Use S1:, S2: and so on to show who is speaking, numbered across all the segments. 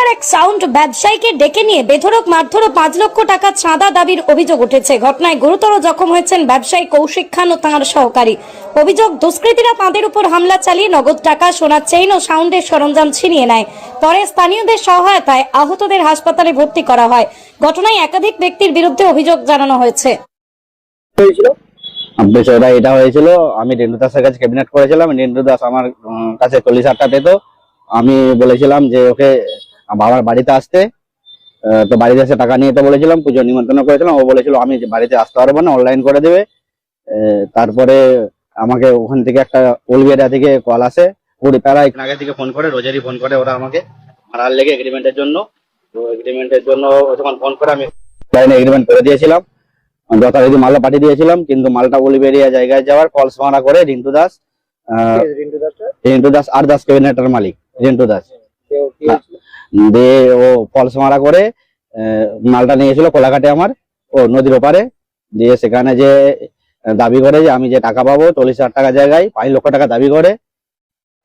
S1: এলাকার এক সাউন্ড ব্যবসায়ীকে ডেকে নিয়ে বেধড়ক মারধর ও 5 লক্ষ টাকা চাঁদা দাবির অভিযোগ উঠেছে। ঘটনায় গুরুতর জখম হয়েছেন ব্যবসায়ী কৌশিক খান ও তাঁর সহকারী। অভিযোগ, দুষ্কৃতীরা তাঁদের উপর হামলা চালিয়ে নগদ টাকা, সোনার চেইন ও সাউন্ডের সরঞ্জাম ছিনিয়ে নেয়। পরে স্থানীয়দের সহায়তায় আহতদের হাসপাতালে ভর্তি করা হয়। ঘটনায় একাধিক ব্যক্তির বিরুদ্ধে অভিযোগ জানানো হয়েছে।
S2: বিষয়টা এটা হয়েছিল, আমি রেন্টু দাসের কাছে ক্যাবিনেট করেছিলাম। রেন্টু দাস আমার কাছে 40,000 টাকা পেত। আমি বলেছিলাম যে ওকে বাবার বাড়িতে আসতে, তো বাড়িতে এসে টাকা নিয়ে তো বলেছিলাম, পুজো নিমন্ত্রণ করেছিলাম। ও বলেছিল আমি বাড়িতে আসতে পারবো না, অনলাইন করে দেবে। তারপরে আমাকে ওখান থেকে একটা উলবেড়িয়া থেকে কল আসে, প্রায় আগে থেকে ফোন করে, রোজারি ফোন করে ওরা আমাকে মারার লেগে এগ্রিমেন্টের জন্য। তো এগ্রিমেন্টের জন্য যখন ফোন করে আমি এগ্রিমেন্ট করে দিয়েছিলাম, যথারীতি মালটা পাঠিয়ে দিয়েছিলাম। কিন্তু মালটা উলবেড়িয়া জায়গায় যাওয়ার কলস মারা করে রিন্টু দাস আর দাস ক্যাবিনেটের মালিক রিন্টু দাস দিয়ে ও ফলস মারা করে মালটা নিয়েছিল কোলাঘাটে আমার ও নদীর ওপারে। দিয়ে সেখানে যে দাবি করে যে আমি যে টাকা পাবো 40,000 টাকা জায়গায় 5 লক্ষ টাকা দাবি করে,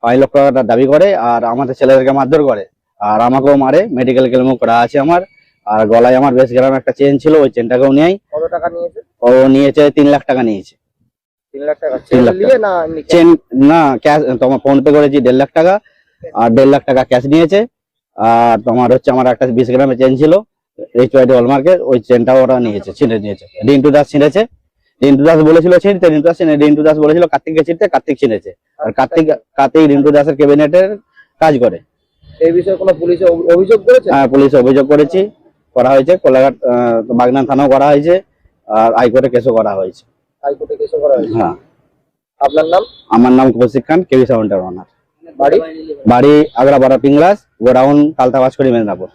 S2: 5 লক্ষ টাকা দাবি করে। আর আমাদের ছেলেদেরকে মারধর করে, আর আমাকেও মারে। মেডিকেল ক্লেমও করা আছে আমার। আর গলায় আমার বেশ গ্রাম একটা চেন ছিল, ওই চেনটাকেও নেই।
S3: কত টাকা নিয়েছে?
S2: ও নিয়েছে 3 লাখ টাকা নিয়েছে।
S3: 3 লাখ টাকা
S2: 3 লাখ
S3: নিয়ে না
S2: চেন না, ক্যাশ। তোমার ফোন পে করেছি 1.5 লাখ টাকা, আর 1.5 লাখ টাকা ক্যাশ নিয়েছে। আর তোমার হচ্ছে আমার একটা 20 গ্রামের চেন ছিল HYD হলমার্কের, ওই চেনটাও ওরা নিয়েছে, ছিঁড়ে নিয়েছে। রিন্টু দাস ছিঁড়েছে। রিন্টু দাস বলেছিল ছিঁড়তে, রিন্টু দাস বলেছিল কার্তিককে ছিঁড়তে, কার্তিক ছিঁড়েছে। আর কার্তিক রিন্টু দাসের ক্যাবিনেটের কাজ করে।
S3: এই বিষয়ে কোনো পুলিশে অভিযোগ করেছে?
S2: হ্যাঁ, পুলিশে অভিযোগ করা হয়েছে। কোলাঘাট বাগনান থানাও করা হয়েছে, আর হাইকোর্টে কেসও করা হয়েছে।
S3: হাইকোর্টে কেসও করা হয়েছে?
S2: হ্যাঁ।
S3: আপনার নাম?
S2: আমার নাম কৌশিক খান, কেবি সাউন্ডের ওনার।
S3: বাড়ি?
S2: বাড়ি আগ্রাপাড়া পিংলাস, গোডাউন কালতাবাসকুড়ি, মেদিনীপুর।